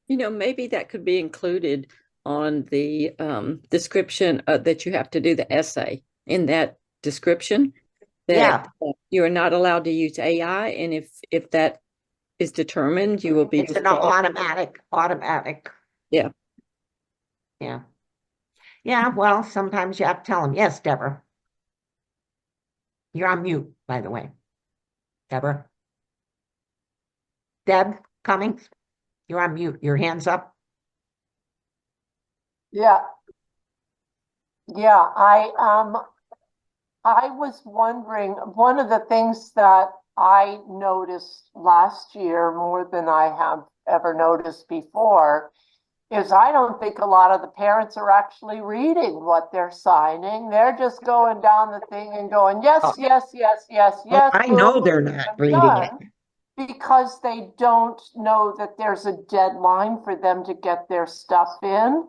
Maybe that could be included on the description that you have to do the essay in that description that Yeah, you are not allowed to use AI, and if that is determined, you will be it's an disqualified. automatic. Yeah. Yeah. Yeah, well, sometimes you have to tell them, yes, Deborah, you're on mute, by the way. Deborah, Deb Cummings, you're on mute. Your hands up. Yeah, yeah. I was wondering, one of the things that I noticed last year more than I have ever noticed before is I don't think a lot of the parents are actually reading what they're signing. They're just going down the thing and going, Oh, yes, yes, yes, yes, oh, yes, I know boom, they're not I'm reading it. done. Because they don't know that there's a deadline for them to get their stuff in.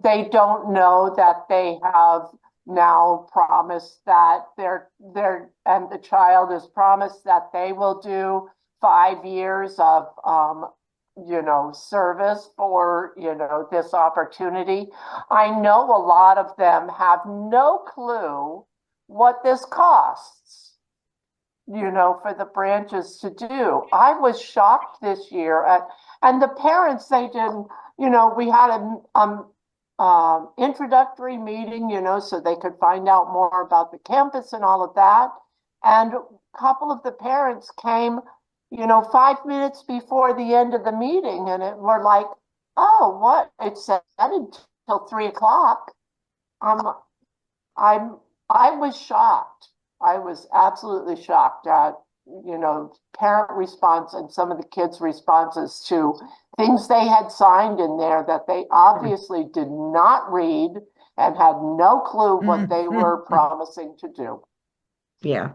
They don't know that they have now promised that and the child has promised that they will do 5 years of, service for, this opportunity. I know a lot of them have no clue what this costs, for the branches to do. I was shocked this year and the parents, they didn't, we had an introductory meeting, so they could find out more about the campus and all of that. And a couple of the parents came, 5 minutes before the end of the meeting, and were like, "Oh, what? It said until 3 o'clock." Um, I'm I was shocked. I was absolutely shocked at, parent response and some of the kids' responses to things they had signed in there that they obviously did not read and had no clue what they were promising to do. Yeah,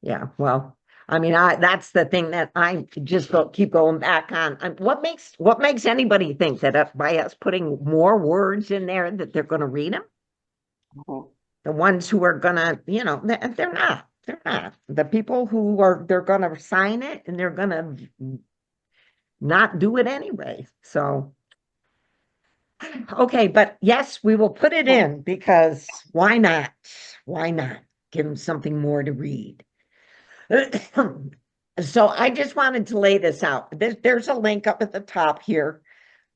yeah. Well, I mean, that's the thing that I just keep going back on. What makes anybody think that by us putting more words in there that they're going to read them? Mhm. The ones who are gonna, they're not. They're not. The people who are, they're gonna sign it and they're gonna not do it anyway. So, okay, but yes, we will put it in because why not? Why not? Give them something more to read. So I just wanted to lay this out. There's a link up at the top here.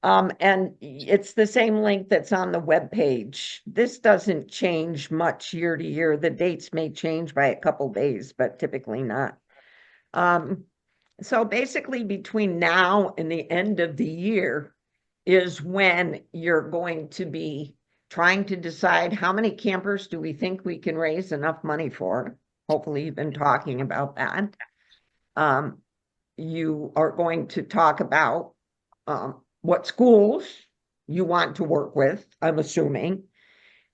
And it's the same link that's on the web page. This doesn't change much year to year. The dates may change by a couple days, but typically not. Um, so basically between now and the end of the year is when you're going to be trying to decide how many campers do we think we can raise enough money for. Hopefully you've been talking about that. Um, you are going to talk about what schools you want to work with, I'm assuming,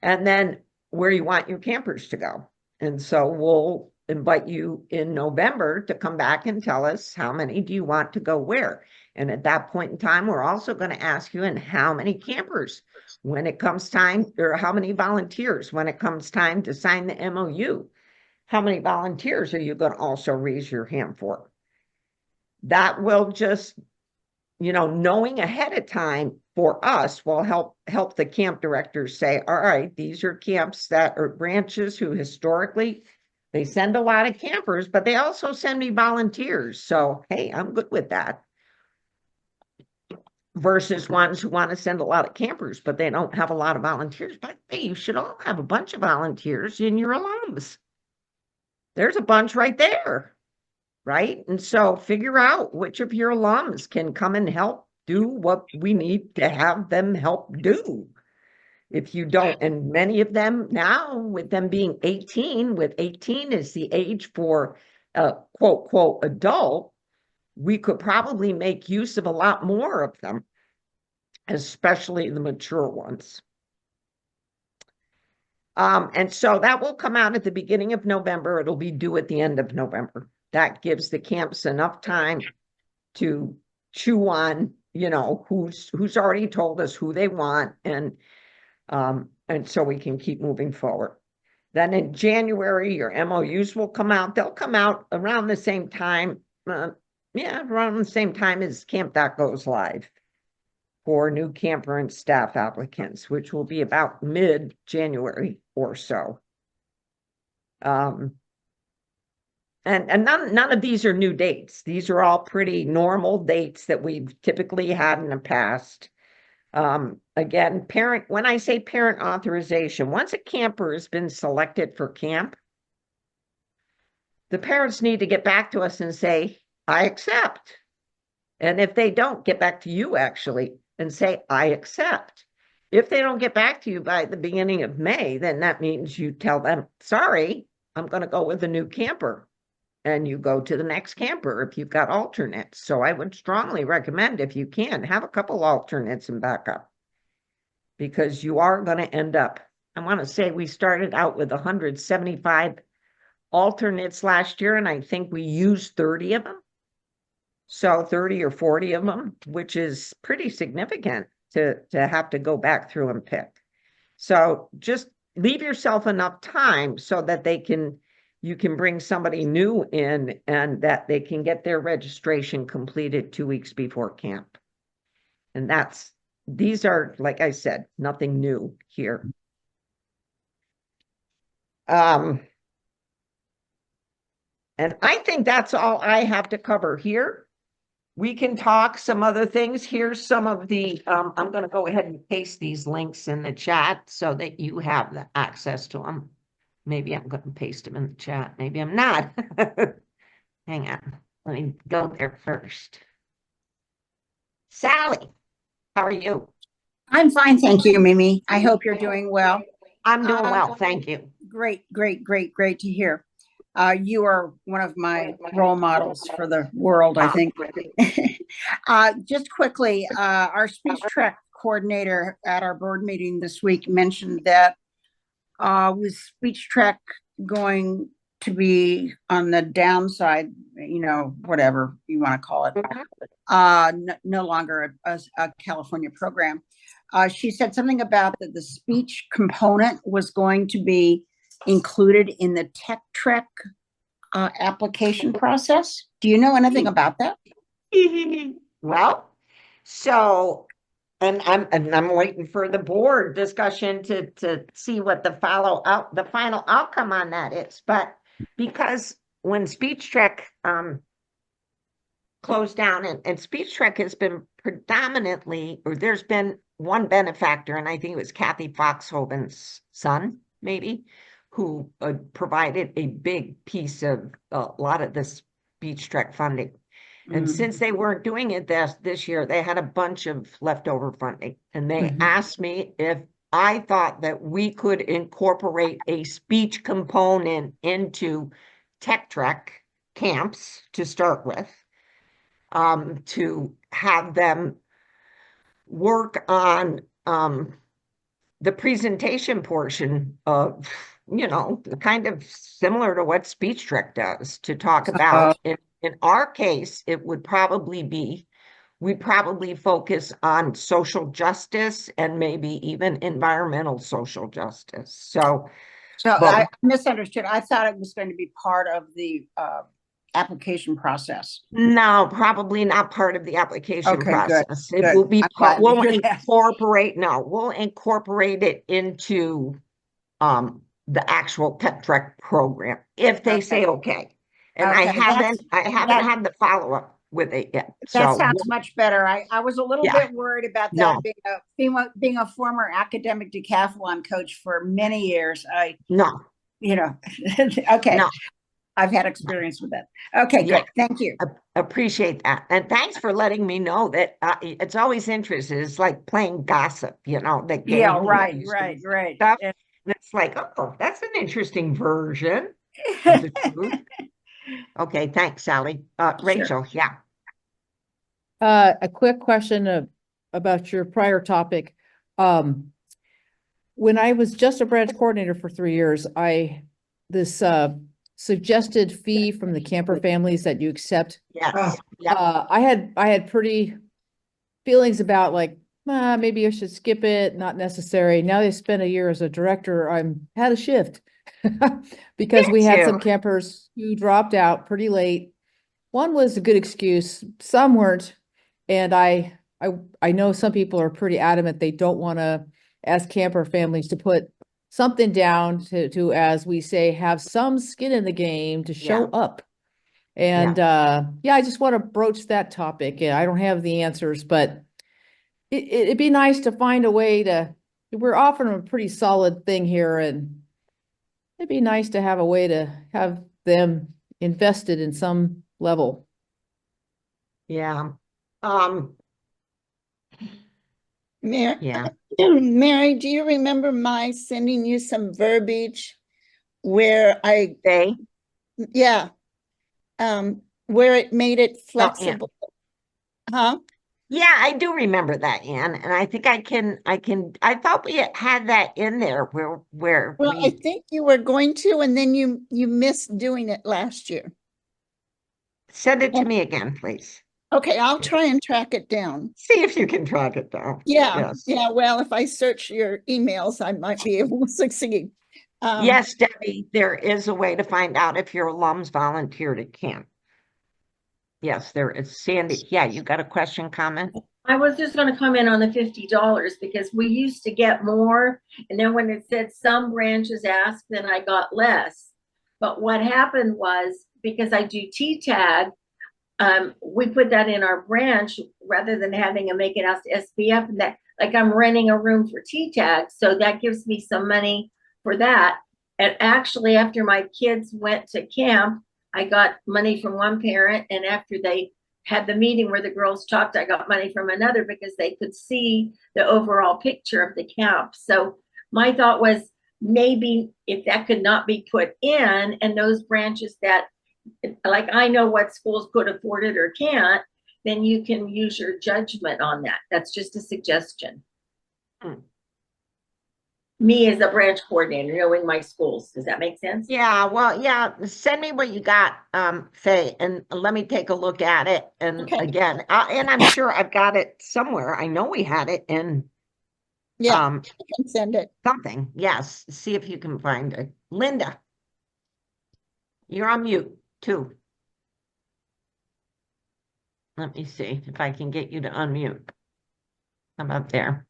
and then where you want your campers to go. And so we'll invite you in November to come back and tell us how many do you want to go where. And at that point in time, we're also going to ask you, and how many campers when it comes time, or how many volunteers when it comes time to sign the MOU. How many volunteers are you going to also raise your hand for? That will just, knowing ahead of time for us will help the camp directors say, all right, these are camps that are branches who historically they send a lot of campers, but they also send me volunteers. So hey, I'm good with that. Versus ones who want to send a lot of campers, but they don't have a lot of volunteers. But hey, you should all have a bunch of volunteers in your alums. There's a bunch right there. Right? And so figure out which of your alums can come and help do what we need to have them help do. If you don't, and many of them now, with them being 18, with 18 is the age for a quote, quote, adult, we could probably make use of a lot more of them, especially the mature ones. And so that will come out at the beginning of November. It'll be due at the end of November. That gives the camps enough time to chew on, who's already told us who they want, and so we can keep moving forward. Then in January, your MOUs will come out. They'll come out around the same time, yeah, around the same time as Camp Dot goes live for new camper and staff applicants, which will be about mid-January or so. And none of these are new dates. These are all pretty normal dates that we've typically had in the past. Again, when I say parent authorization, once a camper has been selected for camp, the parents need to get back to us and say, I accept. And if they don't, get back to you actually and say, I accept. If they don't get back to you by the beginning of May, then that means you tell them, sorry, I'm going to go with a new camper. And you go to the next camper if you've got alternates. So I would strongly recommend, if you can, have a couple alternates and backup, because you are going to end up, I want to say we started out with 175 alternates last year, and I think we used 30 of them. So 30 or 40 of them, which is pretty significant to have to go back through and pick. So just leave yourself enough time so that you can bring somebody new in and that they can get their registration completed 2 weeks before camp. And these are, like I said, nothing new here. And I think that's all I have to cover here. We can talk some other things. Here's some of the, I'm going to go ahead and paste these links in the chat so that you have the access to them. Maybe I'm going to paste them in the chat. Maybe I'm not. Hang on. Let me go there first. Sally, how are you? I'm fine, thank you, Mimi. I hope you're doing well. I'm doing well, thank you. Great to hear. You are one of my role models for the world, I think. Just quickly, our speech track coordinator at our board meeting this week mentioned that with speech track going to be on the downside, whatever you want to call it, no longer a California program. She said something about that the speech component was going to be included in the Tech Trek application process. Do you know anything about that? Well, so, and I'm waiting for the board discussion to see what the final outcome on that is. But because when Speech Trek closed down, and Speech Trek has been predominantly, or there's been one benefactor, and I think it was Kathy Foxhoven's son, maybe, who provided a big piece of a lot of the Speech Trek funding. And since they weren't doing it this year, they had a bunch of leftover funding. And they asked me if I thought that we could incorporate a speech component into Tech Trek camps to start with, to have them work on the presentation portion of, kind of similar to what Speech Trek does, to talk about. In our case, it would probably be, we'd probably focus on social justice and maybe even environmental social justice. So I misunderstood. I thought it was going to be part of the application process. No, probably not part of the application process. Good. It will be we'll incorporate it into the actual Tech Trek program if they say okay. And I haven't had the follow-up with it yet. That sounds much better. I was a little bit worried about that. No. Being a former academic decathlon coach for many years. Okay. No. I've had experience with that. Okay, good. Thank you. Appreciate that. And thanks for letting me know that it's always interesting. It's like playing gossip, that game. Right. Stuff. And it's like, oh, that's an interesting version of the truth. Okay, thanks, Sally. Rachel, Sure. A quick question about your prior topic. When I was just a branch coordinator for 3 years, this suggested fee from the camper families that you accept. Yes. I had pretty feelings about maybe I should skip it, not necessary. Now they spent a year as a director, I'm had a shift because we had some campers who dropped out pretty late. one was a good excuse, some weren't. And I know some people are pretty adamant they don't want to ask camper families to put something down to, as we say, have some skin in the game to show up. And yeah, I just want to broach that topic. Yeah, I don't have the answers, but it'd be nice to find a way to, we're offering a pretty solid thing here, and it'd be nice to have a way to have them invested in some level. Yeah. Mary, Yeah. Mary, do you remember my sending you some verbiage where They, yeah, where it made it Oh, yeah. flexible? Huh? Yeah, I do remember that, Ann, and I think I thought we had that in there where Well, I we, think you were going to, and then you missed doing it last year. send it to me again, please. Okay, I'll try and track it down. See if you can track it down. Yeah, Yes. yeah, well, if I search your emails, I might be able to succeed. Yes, Debbie, there is a way to find out if your alums volunteered at camp. Yes, there is. Sandy, yeah, you got a question, comment? I was just gonna comment on the $50 because we used to get more, and then when it said some branches asked, then I got less. But what happened was, because I do T-tag, we put that in our branch rather than having to make it out to SPF, and that, like, I'm renting a room for T-tag, so that gives me some money for that. And actually, after my kids went to camp, I got money from one parent, and after they had the meeting where the girls talked, I got money from another because they could see the overall picture of the camp. So my thought was, maybe if that could not be put in, and those branches that, like, I know what schools could afford it or can't, then you can use your judgment on that. That's just a suggestion. Me as a branch coordinator, knowing my schools. Does that make sense? Yeah, well, yeah, send me what you got, Faye, and let me take a look at it. And Okay. again, and I'm sure I've got it somewhere. I know we had it in Yeah, I um can send it. something. Yes, see if you can find it. Linda, you're on mute too. Let me see if I can get you to unmute. How about there?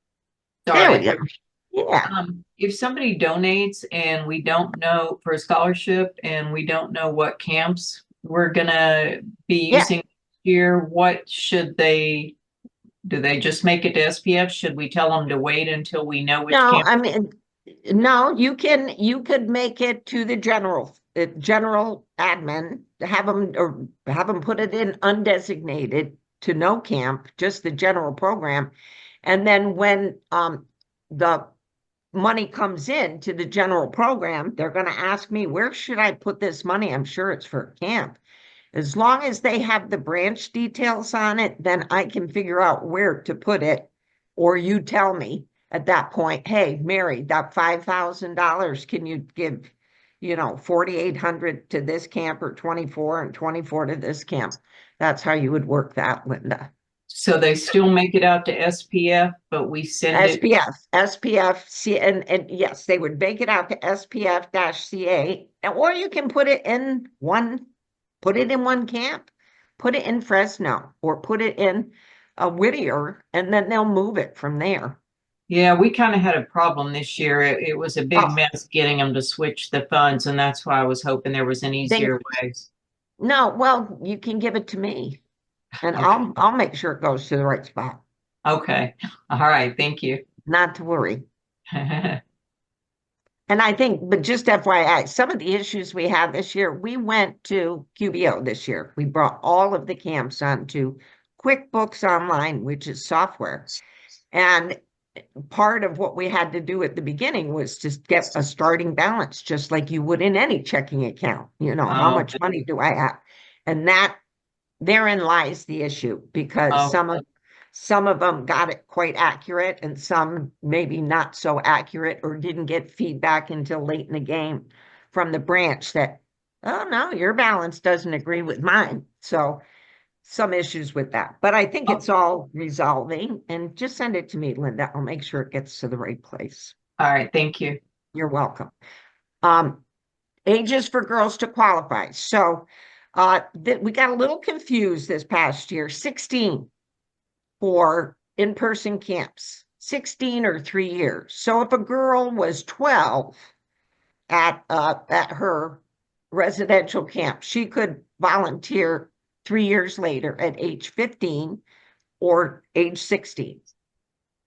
There we Sorry. go. Yeah, If somebody donates and we don't know for a scholarship and we don't know what camps we're gonna be Yeah. using this year, what should they, do they just make it to SPF? Should we tell them to wait until we know which no, camp? I mean, no, you could make it to the general admin, have them put it in undesignated to no camp, just the general program. And then when the money comes in to the general program, they're going to ask me, where should I put this money? I'm sure it's for camp. As long as they have the branch details on it, then I can figure out where to put it. Or you tell me at that point, hey, Mary, that $5,000, can you give, 4,800 to this camp, or 24 and 24 to this camp? That's how you would work that, Linda. So they still make it out to SPF, but we send it. SPF, and yes, they would make it out to SPF-CA, or you can put it in one camp, put it in Fresno, or put it in Whittier, and then they'll move it from there. Yeah, we kind of had a problem this year. It was a big Oh. mess getting them to switch the funds, and that's why I was hoping there was an easier way. No, well, you can give it to me, and Okay. I'll make sure it goes to the right spot. Okay, all right, thank you. Not to worry. And I think, but just FYI, some of the issues we had this year, we went to QBO this year. We brought all of the camps onto QuickBooks Online, which is software. And part of what we had to do at the beginning was to get a starting balance, just like you would in any checking account. How Oh, much money do I have? And therein lies the issue, because Oh. some of them got it quite accurate, and some maybe not so accurate, or didn't get feedback until late in the game from the branch that, oh no, your balance doesn't agree with mine. So some issues with that, but I think it's all resolving. And just send it to me, Linda. I'll make sure it gets to the right place. All right, thank you. You're welcome. Ages for girls to qualify. So We got a little confused this past year, 16 for in-person camps, 16 or 3 years. So if a girl was 12 at her residential camp, she could volunteer 3 years later at age 15 or age 16.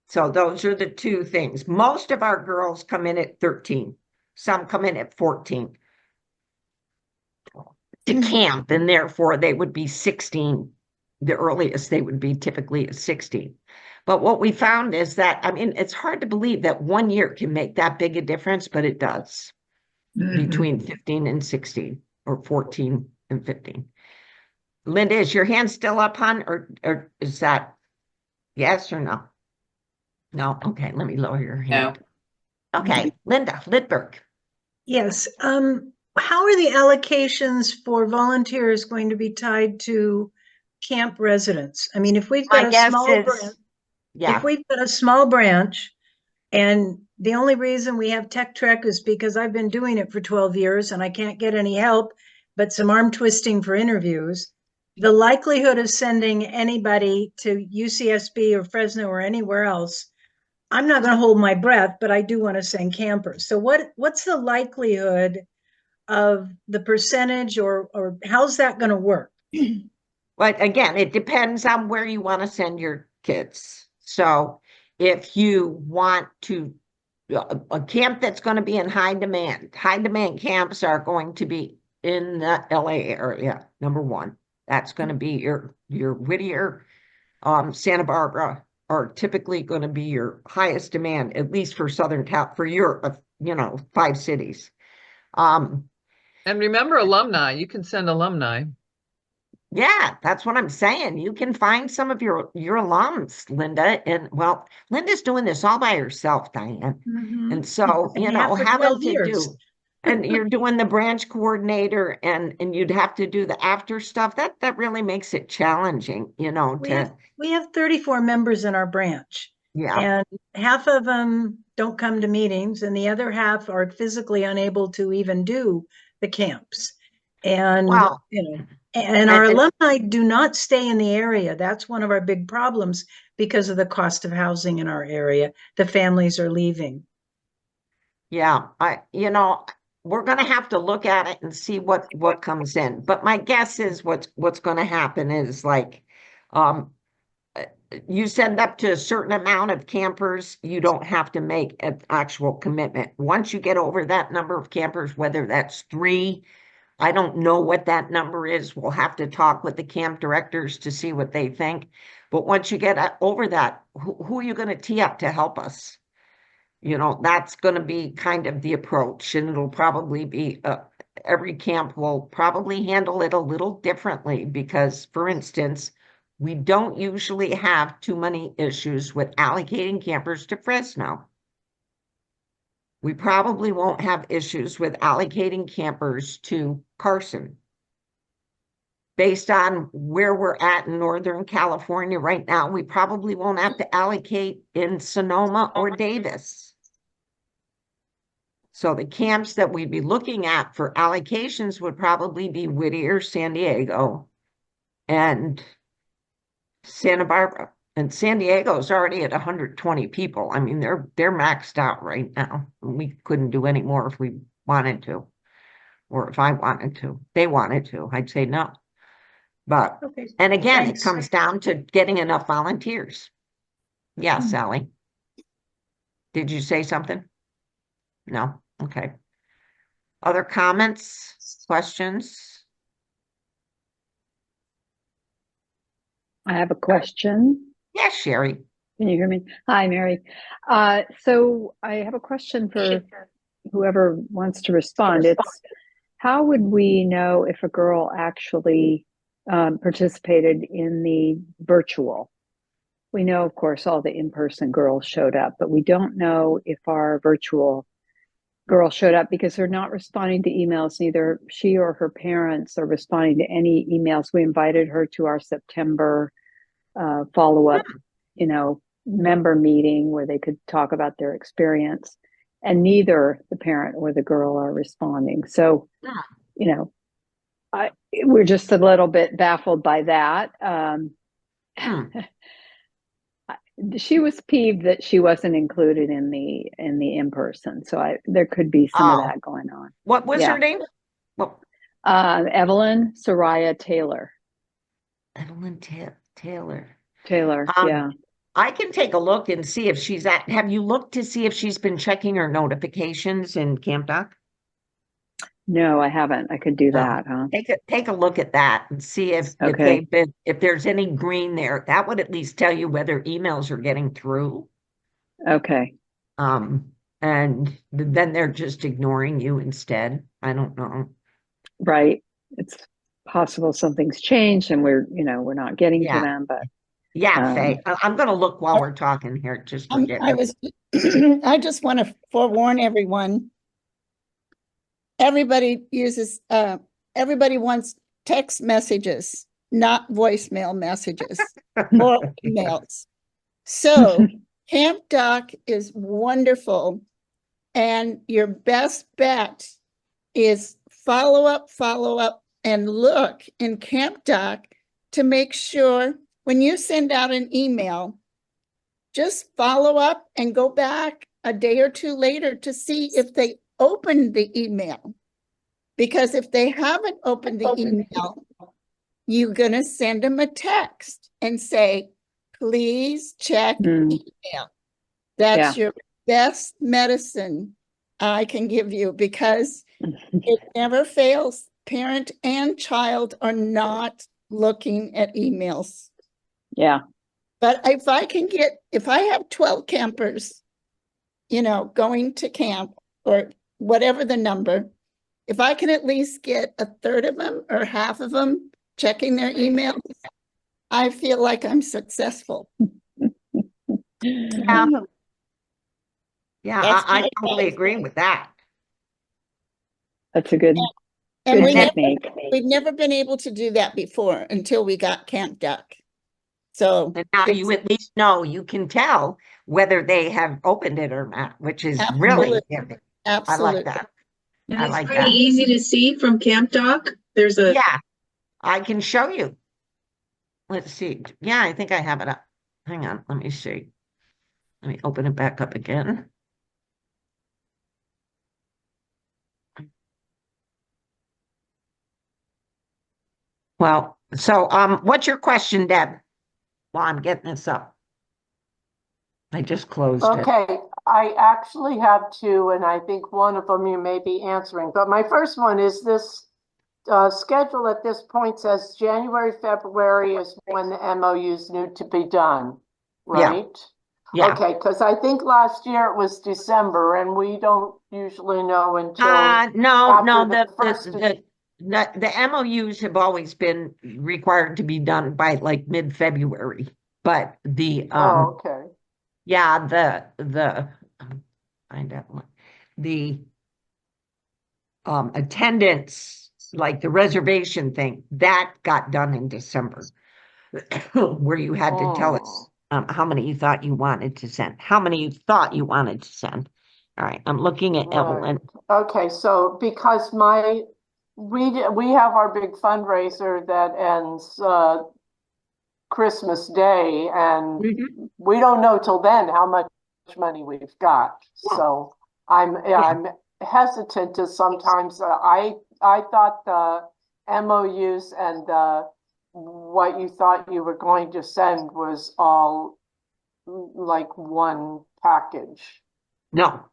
So those are the two things. Most of our girls come in at 13. Some come in at 14 to camp, and therefore they would be 16. The earliest they would be typically at 16. But what we found is that, I mean, it's hard to believe that 1 year can make that big a difference, but it does between 15 and 16 or 14 and 15. Linda, is your hand still up, hon, or is that yes or no? No. Okay, let me lower your hand. Okay, Linda Lidberg. Yes. How are the allocations for volunteers going to be tied to camp residents? I mean, if we've got a small branch, if we've got a small branch, and the only reason we have Tech Trek is because I've been doing it for 12 years and I can't get any help, but some arm twisting for interviews. The likelihood of sending anybody to UCSB or Fresno or anywhere else, I'm not going to hold my breath, but I do want to send campers. So what's the likelihood of the percentage, or how's that going to work? But again, it depends on where you want to send your kids. So if you want to, a camp that's going to be in high demand camps are going to be in the LA area, number one. That's going to be your Whittier, Santa Barbara are typically going to be your highest demand, at least for Southern Cal, for your, 5 cities. And remember alumni, you can send alumni. Yeah, that's what I'm saying. You can find some of your alums, Linda. And well, Linda's doing this all by herself, Diane. And so, having to do, and you're doing the branch coordinator and you'd have to do the after stuff. That really makes it challenging, We have 34 members in our branch. Yeah. And half of them don't come to meetings and the other half are physically unable to even do the camps. And, and our alumni do not stay in the area. That's one of our big problems because of the cost of housing in our area. The families are leaving. Yeah, we're going to have to look at it and see what comes in. But my guess is what's going to happen is you send up to a certain amount of campers, you don't have to make an actual commitment. Once you get over that number of campers, whether that's 3, I don't know what that number is. We'll have to talk with the camp directors to see what they think. But once you get over that, who are you going to tee up to help us? That's going to be kind of the approach, and it'll probably be every camp will probably handle it a little differently because, for instance, we don't usually have too many issues with allocating campers to Fresno. We probably won't have issues with allocating campers to Carson. Based on where we're at in Northern California right now, we probably won't have to allocate in Sonoma or Davis. So the camps that we'd be looking at for allocations would probably be Whittier, San Diego, and Santa Barbara. And San Diego's already at 120 people. I mean, they're maxed out right now. We couldn't do any more if we wanted to, or if I wanted to. They wanted to, I'd say no. But, and again, it comes down to getting enough volunteers. Yes, Sally. Did you say something? No? Okay. Other comments, questions? I have a question. Yes, Sherry. Can you hear me? Hi, Mary. So I have a question for whoever wants to respond. It's how would we know if a girl actually participated in the virtual? We know, of course, all the in-person girls showed up, but we don't know if our virtual girl showed up because they're not responding to emails. Neither she or her parents are responding to any emails. We invited her to our September follow-up, member meeting where they could talk about their experience, and neither the parent or the girl are responding. So, we're just a little bit baffled by that. She was peeved that she wasn't included in the in-person. So there could be some of that going on. What was her name? Well, Evelyn Soraya Taylor. Evelyn Taylor. Taylor, yeah. I can take a look and see if she's have you looked to see if she's been checking her notifications in Camp Doc? No, I haven't. I could do that, huh? Take a look at that and see if there's any green there. That would at least tell you whether emails are getting through. Okay. And then they're just ignoring you instead. I don't know. Right. It's possible something's changed and we're not getting to them, but Faye, I'm going to look while we're talking here. Just forget. I just want to forewarn everyone. Everybody wants text messages, not voicemail messages or emails. So Camp Doc is wonderful. And your best bet is follow up, and look in Camp Doc to make sure when you send out an email, just follow up and go back a day or two later to see if they opened the email. Because if they haven't opened the email, you're going to send them a text and say, please check email. That's your best medicine I can give you, because it never fails. Parent and child are not looking at emails. Yeah. But if I have 12 campers, going to camp or whatever the number, if I can at least get a third of them or half of them checking their emails, I feel like I'm successful. Yeah. Yeah, I totally agree with that. That's a good technique. We've never been able to do that before until we got Camp Duck. So and now you at least know, you can tell whether they have opened it or not, which is really good. Absolutely. I like that. And it's pretty easy to see from Camp Doc. There's a I can show you. Let's see. Yeah, I think I have it up. Hang on, let me see. Let me open it back up again. Well, so what's your question, Deb? While I'm getting this up. I just closed it. Okay, I actually have two, and I think one of them you may be answering. But my first one is this schedule at this point says January, February is when the MOUs need to be done, right? Yeah. Okay, because I think last year it was December, and we don't usually know until the MOUs have always been required to be done by like mid-February, but the attendance, like the reservation thing, that got done in December, where you had to tell us how many you thought you wanted to send. All right, I'm looking at Evelyn. Okay, so because we have our big fundraiser that ends Christmas Day, and we don't know till then how much money we've got. So I'm hesitant to sometimes. I thought the MOUs and what you thought you were going to send was all like one package. No.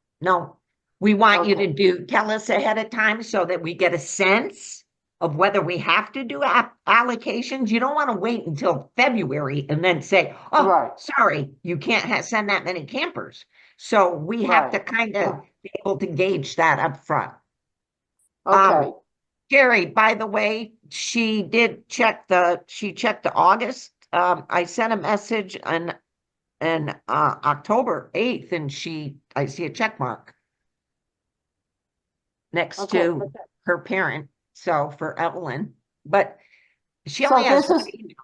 We want you to tell us ahead of time so that we get a sense of whether we have to do allocations. You don't want to wait until February and then say, sorry, you can't send that many campers. So we have to kind of be able to gauge that up front. Okay. Jerry, by the way, she checked the August. I sent a message on October 8th, and I see a check mark next to her parent. So for Evelyn, but she only has one email.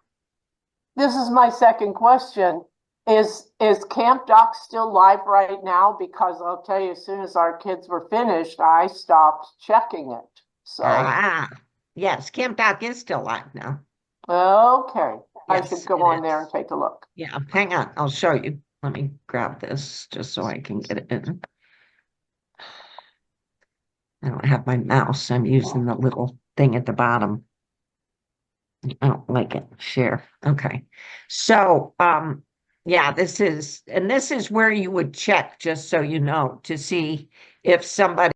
This is my second question. Is Camp Doc still live right now? Because I'll tell you, as soon as our kids were finished, I stopped checking it. So Yes, Camp Doc is still live now. Okay, I Yes, should go it on there is. and take a look. Yeah, hang on, I'll show you. Let me grab this just so I can get it in. I don't have my mouse. I'm using the little thing at the bottom. I don't like it. Share. Okay. So, yeah, this is where you would check, just so you know, to see if somebody